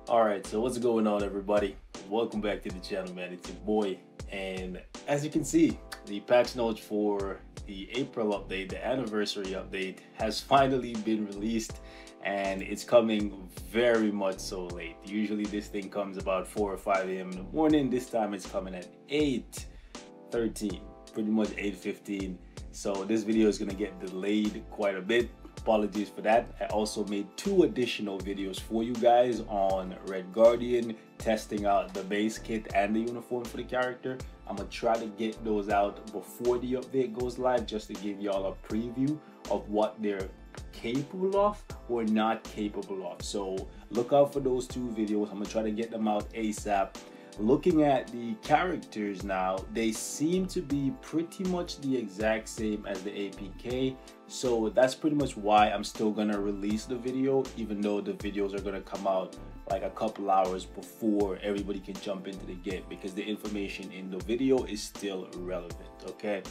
Alright, so what's going on, everybody? Welcome back to the channel, man. It's your boy, and as you can see, the patch notes for the April update, the anniversary update, has finally been released, and it's coming very much so late. Usually this thing comes about 4 or 5 a.m. in the morning. This time it's coming at 8:13, pretty much 8:15. So this video is gonna get delayed quite a bit. Apologies for that. I also made 2 additional videos for you guys on Red Guardian, testing out the base kit and the uniform for the character. I'm gonna try to get those out before the update goes live, just to give y'all a preview of what they're capable of or not capable of. So look out for those 2 videos. I'm gonna try to get them out ASAP. Looking at the characters now, they seem to be pretty much the exact same as the APK, so that's pretty much why I'm still gonna release the video, even though the videos are gonna come out like a couple hours before everybody can jump into the game, because the information in the video is still relevant. Okay,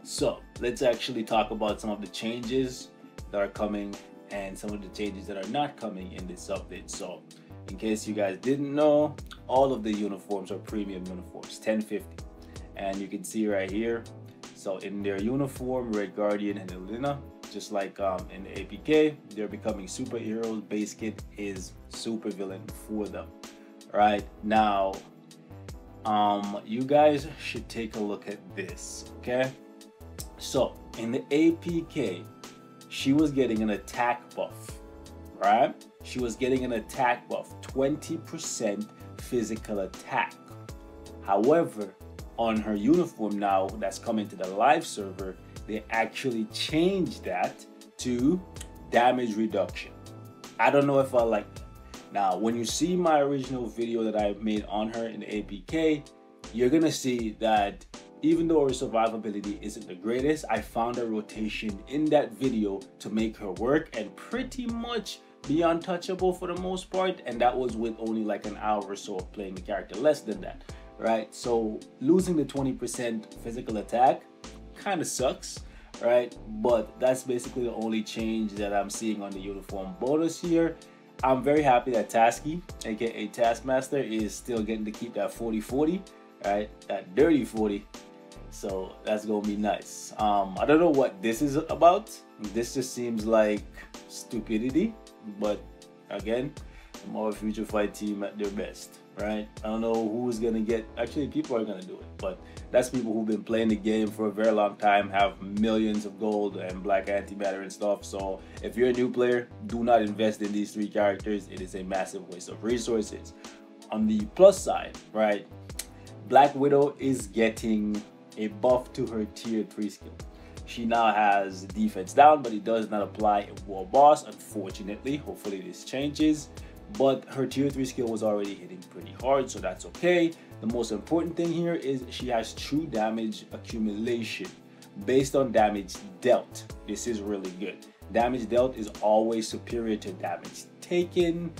so let's actually talk about some of the changes that are coming and some of the changes that are not coming in this update. So in case you guys didn't know, all of the uniforms are premium uniforms, 1050, and you can see right here. So in their uniform, Red Guardian and YELENA, just like in the APK, they're becoming superheroes. Base kit is super villain for them. Right now, you guys should take a look at this. Okay, so in the APK, she was getting an attack buff, right? She was getting an attack buff, 20% physical attack. However, on her uniform now that's coming to the live server, they actually changed that to damage reduction. I don't know if I like that. Now, when you see my original video that I made on her in the APK, you're gonna see that even though her survivability isn't the greatest, I found a rotation in that video to make her work and pretty much be untouchable for the most part, and that was with only like an hour or so of playing the character, less than that, right? So losing the 20% physical attack kind of sucks, right? But that's basically the only change that I'm seeing on the uniform bonus here. I'm very happy that Tasky, aka Taskmaster, is still getting to keep that 40-40, right? That dirty 40. So that's gonna be nice. I don't know what this is about. This just seems like stupidity, but again, I'm all Future Fight team at their best, right? I don't know who's gonna get, actually people are gonna do it, but that's people who've been playing the game for a very long time, have millions of gold and black antimatter and stuff. So if you're a new player, do not invest in these 3 characters. It is a massive waste of resources. On the plus side, right, Black Widow is getting a buff to her tier 3 skill. She now has defense down, but it does not apply in War Boss, unfortunately. Hopefully this changes, but her tier 3 skill was already hitting pretty hard, so that's okay. The most important thing here is she has true damage accumulation based on damage dealt. This is really good. Damage dealt is always superior to damage taken,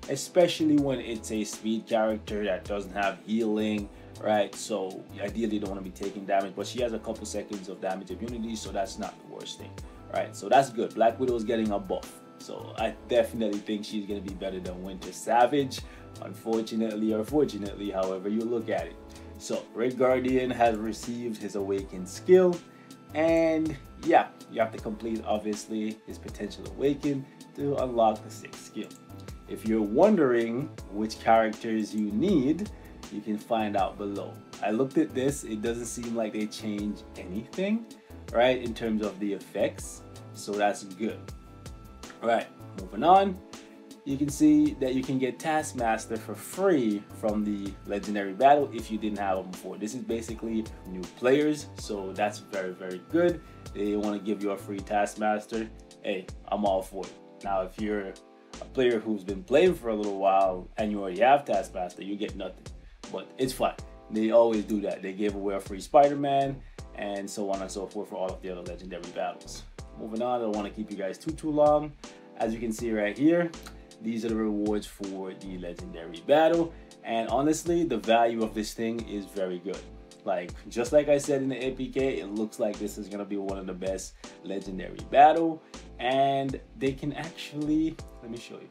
especially when it's a speed character that doesn't have healing, right? So ideally you don't want to be taking damage, but she has a couple seconds of damage immunity, so that's not the worst thing, right? So that's good. Black Widow is getting a buff, so I definitely think she's going to be better than Winter Savage, unfortunately or fortunately, however you look at it. So Red Guardian has received his awakened skill, and yeah, you have to complete obviously his potential awaken to unlock the 6th skill. If you're wondering which characters you need, you can find out below. I looked at this, it doesn't seem like they changed anything, right, in terms of the effects, so that's good. Right, moving on, you can see that you can get Taskmaster for free from the legendary battle if you didn't have him before. This is basically new players, so that's very, very good. They want to give you a free Taskmaster. Hey, I'm all for it. Now, if you're a player who's been playing for a little while and you already have Taskmaster, you get nothing. But it's fine. They always do that. They gave away a free Spider-Man and so on and so forth for all of the other legendary battles. Moving on, I don't want to keep you guys too long. As you can see right here, these are the rewards for the legendary battle. And honestly, the value of this thing is very good. Like, just like I said in the APK, it looks like this is going to be one of the best legendary battle. And they can actually, let me show you.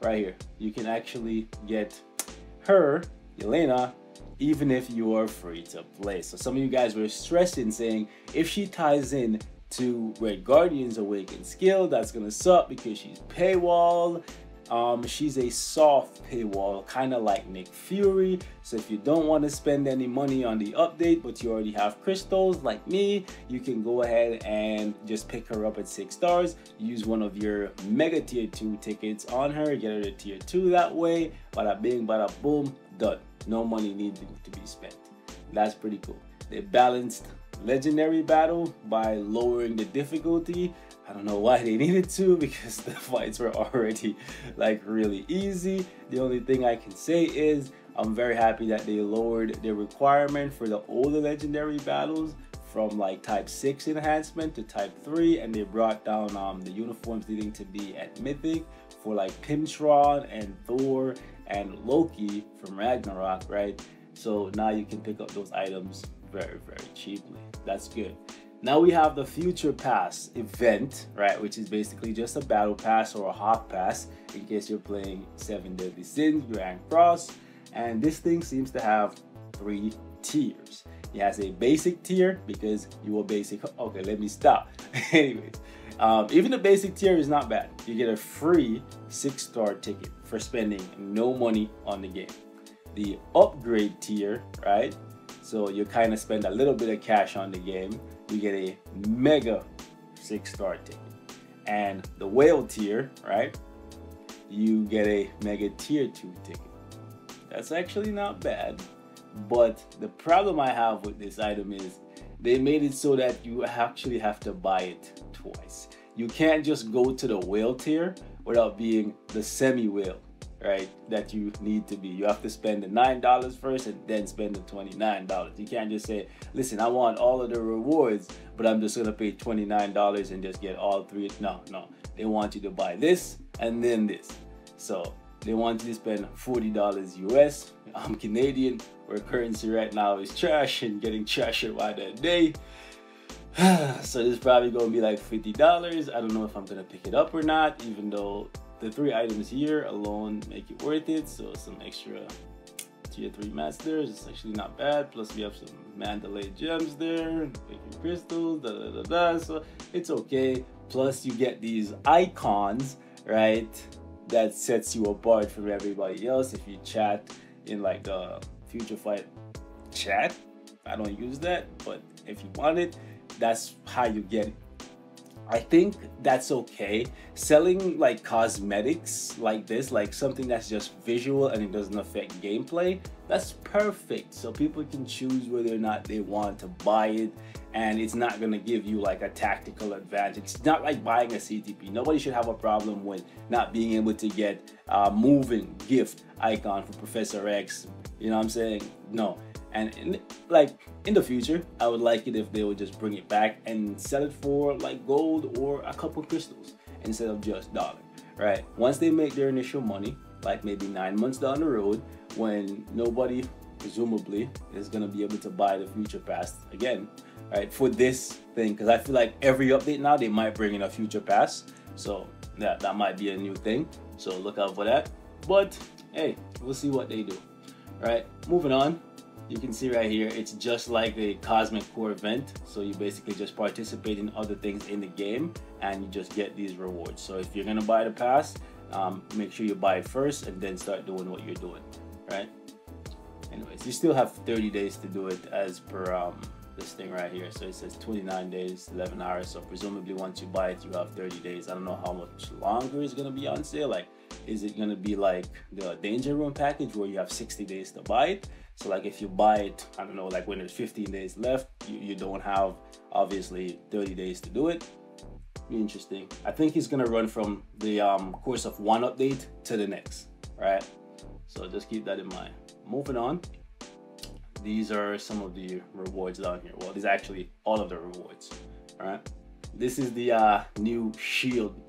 right here. You can actually get her, YELENA, even if you are free to play. So some of you guys were stressing saying if she ties in to Red Guardian's Awakened skill, that's gonna suck because she's paywall. She's a soft paywall, kind of like Nick Fury. So if you don't want to spend any money on the update, but you already have crystals like me, you can go ahead and just pick her up at 6 stars. Use one of your mega tier 2 tickets on her, get her to tier 2 that way. Bada bing, bada boom, done. No money needed to be spent. That's pretty cool. They balanced legendary battle by lowering the difficulty. I don't know why they needed to, because the fights were already like really easy. The only thing I can say is I'm very happy that they lowered the requirement for the older legendary battles from like type 6 enhancement to type 3, and they brought down the uniforms needing to be at mythic for like Pimtron and Thor and Loki from Ragnarok, right? So now you can pick up those items very, very cheaply. That's good. Now we have the Future Pass event, right, which is basically just a battle pass or a hot pass in case you're playing 7 Deadly Sins, Grand Cross. And this thing seems to have 3 tiers. It has a basic tier because you are basic. Okay, let me stop. Anyways, even the basic tier is not bad. You get a free 6-star ticket for spending no money on the game. The upgrade tier, right? So you kind of spend a little bit of cash on the game. You get a mega 6-star ticket. And the whale tier, right? You get a mega tier 2 ticket. That's actually not bad. But the problem I have with this item is they made it so that you actually have to buy it twice. You can't just go to the whale tier without being the semi-whale, right, that you need to be. You have to spend the $9 first and then spend the $29. You can't just say, listen, I want all of the rewards, but I'm just gonna pay $29 and just get all 3. No, they want you to buy this and then this. So they want you to spend $40 US. I'm Canadian, where currency right now is trash and getting trashed by the day. So this is probably gonna be like $50. I don't know if I'm gonna pick it up or not, even though the 3 items here alone make it worth it. So some extra tier 3 masters, it's actually not bad. Plus we have some Mandalay gems there, picking crystals, so it's okay. Plus you get these icons, right, that sets you apart from everybody else. If you chat in like the Future Fight chat, I don't use that, but if you want it, that's how you get it. I think that's okay. Selling like cosmetics like this, like something that's just visual and it doesn't affect gameplay, that's perfect. So people can choose whether or not they want to buy it, and it's not gonna give you like a tactical advantage. It's not like buying a CTP. Nobody should have a problem with not being able to get a moving gift icon for Professor X. You know what I'm saying? No. And in the future, I would like it if they would just bring it back and sell it for like gold or a couple crystals instead of just $1, right? Once they make their initial money, like maybe 9 months down the road, when nobody presumably is gonna be able to buy the Future Pass again, right? For this thing, because I feel like every update now they might bring in a Future Pass, so that might be a new thing. So look out for that. But hey, we'll see what they do. Right, moving on. You can see right here, it's just like a Cosmic Core event. So you basically just participate in other things in the game and you just get these rewards. So if you're gonna buy the pass, make sure you buy it first and then start doing what you're doing, right? Anyways, you still have 30 days to do it as per this thing right here. So it says 29 days, 11 hours. So presumably once you buy it, you have 30 days. I don't know how much longer it's gonna be on sale. Like, is it gonna be like the Danger Room package where you have 60 days to buy it? So like if you buy it, I don't know, like when there's 15 days left, you don't have obviously 30 days to do it. Be interesting. I think it's gonna run from the course of one update to the next, right? So just keep that in mind. Moving on. These are some of the rewards down here. Well, these are actually all of the rewards, all right? This is the new shield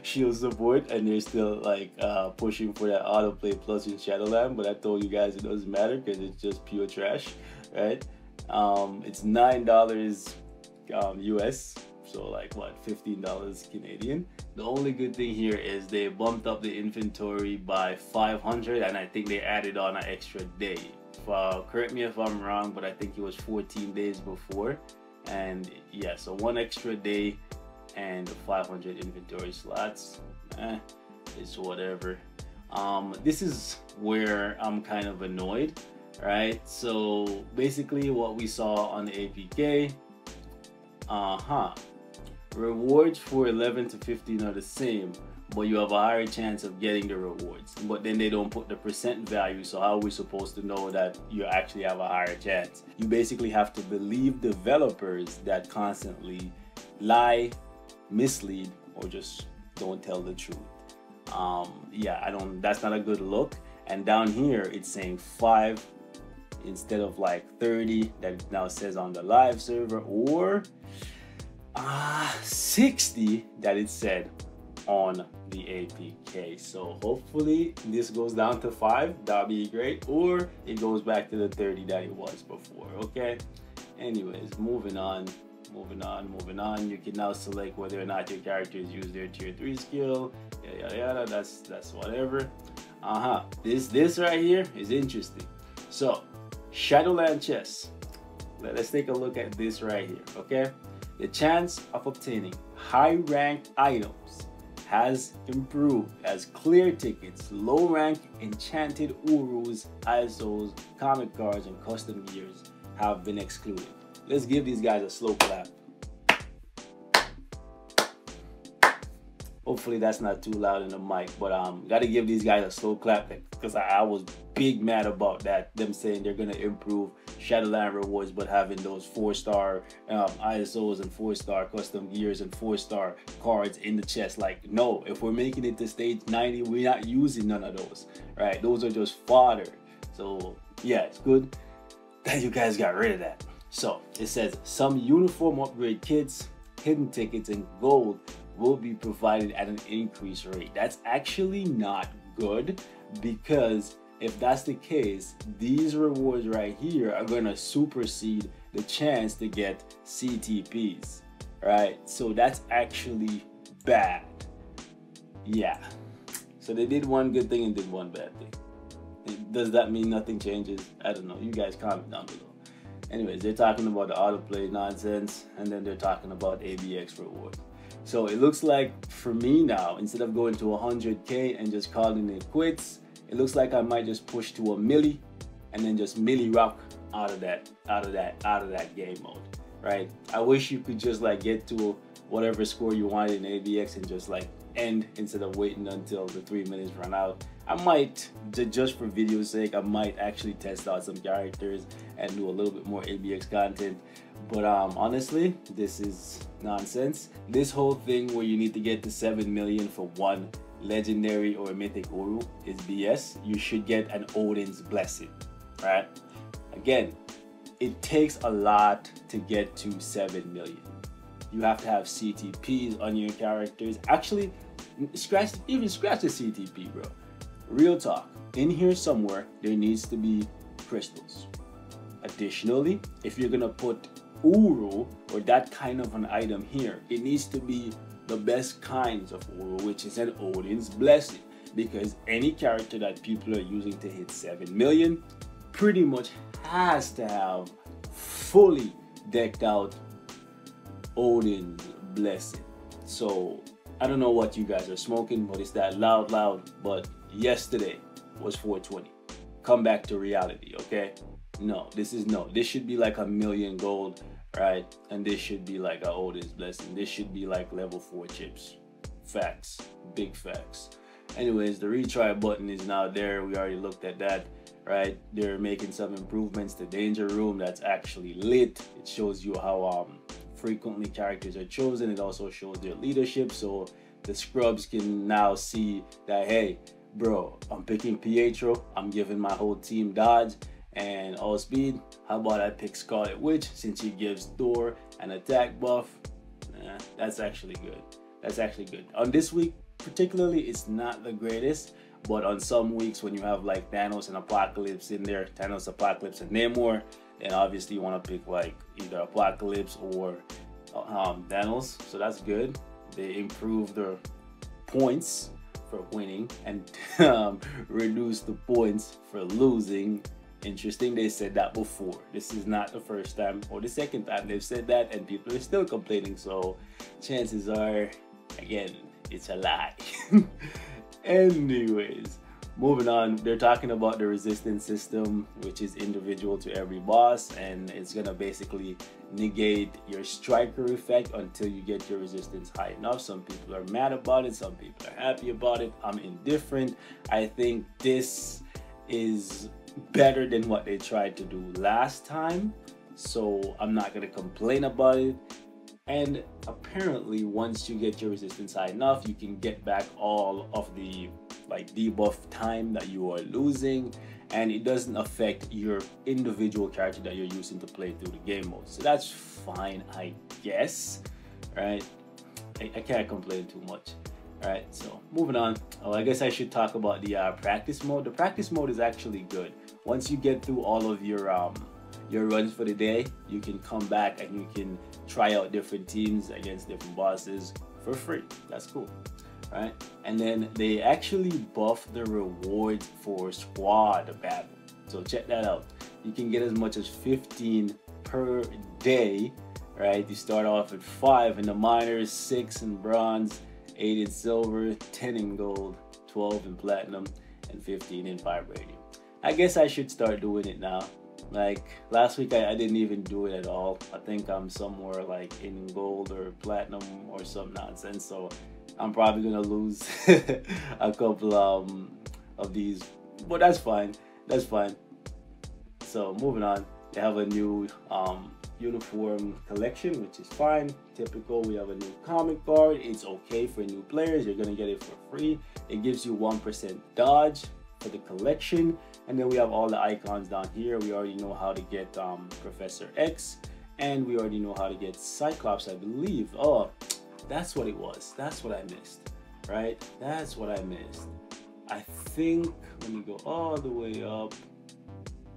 shield support, and they're still like pushing for that autoplay plus in Shadowland, but I told you guys it doesn't matter because it's just pure trash, right? It's $9 US, so like what, $15 Canadian. The only good thing here is they bumped up the inventory by 500, and I think they added on an extra day. Correct me if I'm wrong, but I think it was 14 days before. And yeah, so one extra day and 500 inventory slots. It's whatever. This is where I'm kind of annoyed, right? So basically what we saw on the APK, rewards for 11 to 15 are the same, but you have a higher chance of getting the rewards. But then they don't put the percent value, so how are we supposed to know that you actually have a higher chance? You basically have to believe developers that constantly lie, mislead, or just don't tell the truth. Yeah, that's not a good look. And down here it's saying 5 instead of like 30 that it now says on the live server, or 60 that it said on the APK. So hopefully this goes down to 5, that'd be great, or it goes back to the 30 that it was before. Okay, anyways, moving on. You can now select whether or not your characters use their tier 3 skill, yada yada. That's whatever. This right here is interesting. So Shadowland chess, let's take a look at this right here. Okay, the chance of obtaining high ranked items has improved as clear tickets, low rank enchanted urus, ISOs, comic cards, and custom gears have been excluded. Let's give these guys a slow clap. Hopefully that's not too loud in the mic, but gotta give these guys a slow clap, because I was big mad about that, them saying they're gonna improve Shadowland rewards but having those 4-star ISOs and 4-star custom gears and 4-star cards in the chest. Like, no, if we're making it to stage 90, we're not using none of those, right? Those are just fodder. So yeah, it's good that you guys got rid of that. So it says some uniform upgrade kits, hidden tickets, and gold will be provided at an increased rate. That's actually not good, because if that's the case, these rewards right here are gonna supersede the chance to get CTPs, right? So that's actually bad. Yeah. So they did one good thing and did one bad thing. Does that mean nothing changes? I don't know. You guys comment down below. Anyways, they're talking about the autoplay nonsense, and then they're talking about ABX reward. So it looks like for me now, instead of going to 100K and just calling it quits, it looks like I might just push to a milli and then just milli rock out of that game mode, right? I wish you could just like get to whatever score you wanted in ABX and just like end instead of waiting until the 3 minutes run out. I might, just for video's sake, I might actually test out some characters and do a little bit more ABX content. But honestly, this is nonsense. This whole thing where you need to get to 7 million for one legendary or mythic Uru is BS. You should get an Odin's Blessing, right? Again, it takes a lot to get to 7 million. You have to have CTPs on your characters. Actually, scratch the CTP, bro. Real talk. In here somewhere, there needs to be crystals. Additionally, if you're gonna put Uru or that kind of an item here, it needs to be the best kinds of Uru, which is an Odin's Blessing, because any character that people are using to hit 7 million pretty much has to have fully decked out Odin's Blessing. So I don't know what you guys are smoking, but it's that loud. But yesterday was 420. Come back to reality, okay? This should be like 1 million gold, right? And this should be like a Odin's Blessing. This should be like level 4 chips. Facts, big facts. Anyways, the retry button is now there. We already looked at that, right? They're making some improvements to Danger Room. That's actually lit. It shows you how frequently characters are chosen. It also shows their leadership, so the scrubs can now see that, hey bro, I'm picking Pietro, I'm giving my whole team dodge and all speed. How about I pick Scarlet Witch since she gives Thor an attack buff? That's actually good. That's actually good. On this week particularly, it's not the greatest, but on some weeks when you have like Thanos and Apocalypse in there, Thanos, Apocalypse, and Namor, then obviously you want to pick like either Apocalypse or Daniels, so that's good. They improved their points for winning and reduce the points for losing. Interesting, they said that before. This is not the first time or the second time they've said that, and people are still complaining. So chances are, again, it's a lie. Anyways, moving on, they're talking about the resistance system, which is individual to every boss, and it's gonna basically negate your striker effect until you get your resistance high enough. Some people are mad about it, some people are happy about it. I'm indifferent. I think this is better than what they tried to do last time, so I'm not gonna complain about it. And apparently once you get your resistance high enough, you can get back all of the like debuff time that you are losing, and it doesn't affect your individual character that you're using to play through the game mode. So that's fine, I guess, right? I can't complain too much. All right, so moving on. Oh, I guess I should talk about the practice mode. The practice mode is actually good. Once you get through all of your runs for the day, you can come back and you can try out different teams against different bosses for free. That's cool, right? And then they actually buff the rewards for squad battle. So check that out. You can get as much as 15 per day, right? You start off at 5 in the minors, 6 in bronze, 8 in silver, 10 in gold, 12 in platinum, and 15 in vibranium. I guess I should start doing it now. Like last week I didn't even do it at all. I think I'm somewhere like in gold or platinum or some nonsense, so I'm probably gonna lose a couple of these, but that's fine. That's fine. So moving on, they have a new uniform collection, which is fine. Typical. We have a new comic card. It's okay for new players. You're gonna get it for free. It gives you 1% dodge for the collection, and then we have all the icons down here. We already know how to get Professor X, and we already know how to get Cyclops, I believe. Oh, that's what it was. That's what I missed, right? That's what I missed. I think, let me go all the way up.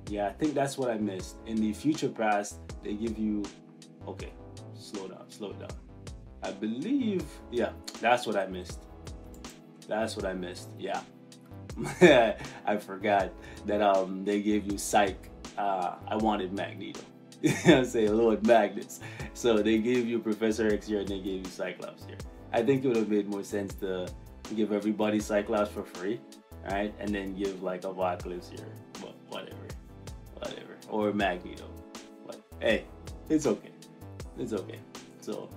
Yeah, I think that's what I missed. In the future past, they give you, okay, slow down. I believe, yeah, that's what I missed. That's what I missed, yeah. I forgot that they gave you Psych. I wanted Magneto. I say Lord Magnus. So they gave you Professor X here and they gave you Cyclops here. I think it would have made more sense to give everybody Cyclops for free, right? And then give like Apocalypse here, but whatever. Or Magneto. But hey, it's okay. It's okay. So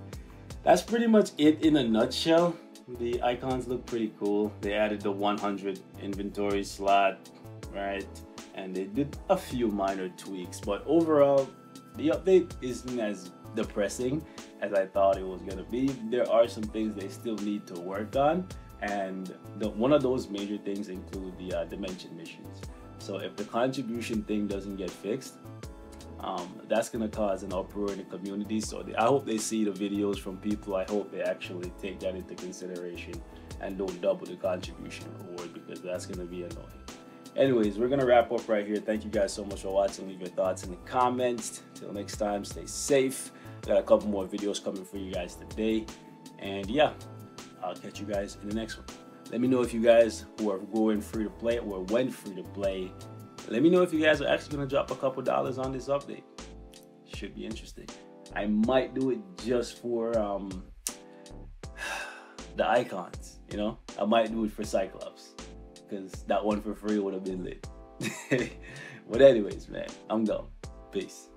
that's pretty much it in a nutshell. The icons look pretty cool. They added the 100 inventory slot, right? And they did a few minor tweaks, but overall, the update isn't as depressing as I thought it was gonna be. There are some things they still need to work on, and one of those major things include the dimension missions. So if the contribution thing doesn't get fixed, that's gonna cause an uproar in the community. So I hope they see the videos from people. I hope they actually take that into consideration and don't double the contribution reward, because that's gonna be annoying. Anyways, we're gonna wrap up right here. Thank you guys so much for watching. Leave your thoughts in the comments. Till next time, stay safe. Got a couple more videos coming for you guys today, and yeah, I'll catch you guys in the next one. Let me know if you guys who are going free to play or went free to play, let me know if you guys are actually going to drop a couple dollars on this update. Should be interesting. I might do it just for the icons, you know? I might do it for Cyclops, because that one for free would have been lit. But anyways, man, I'm gone. Peace.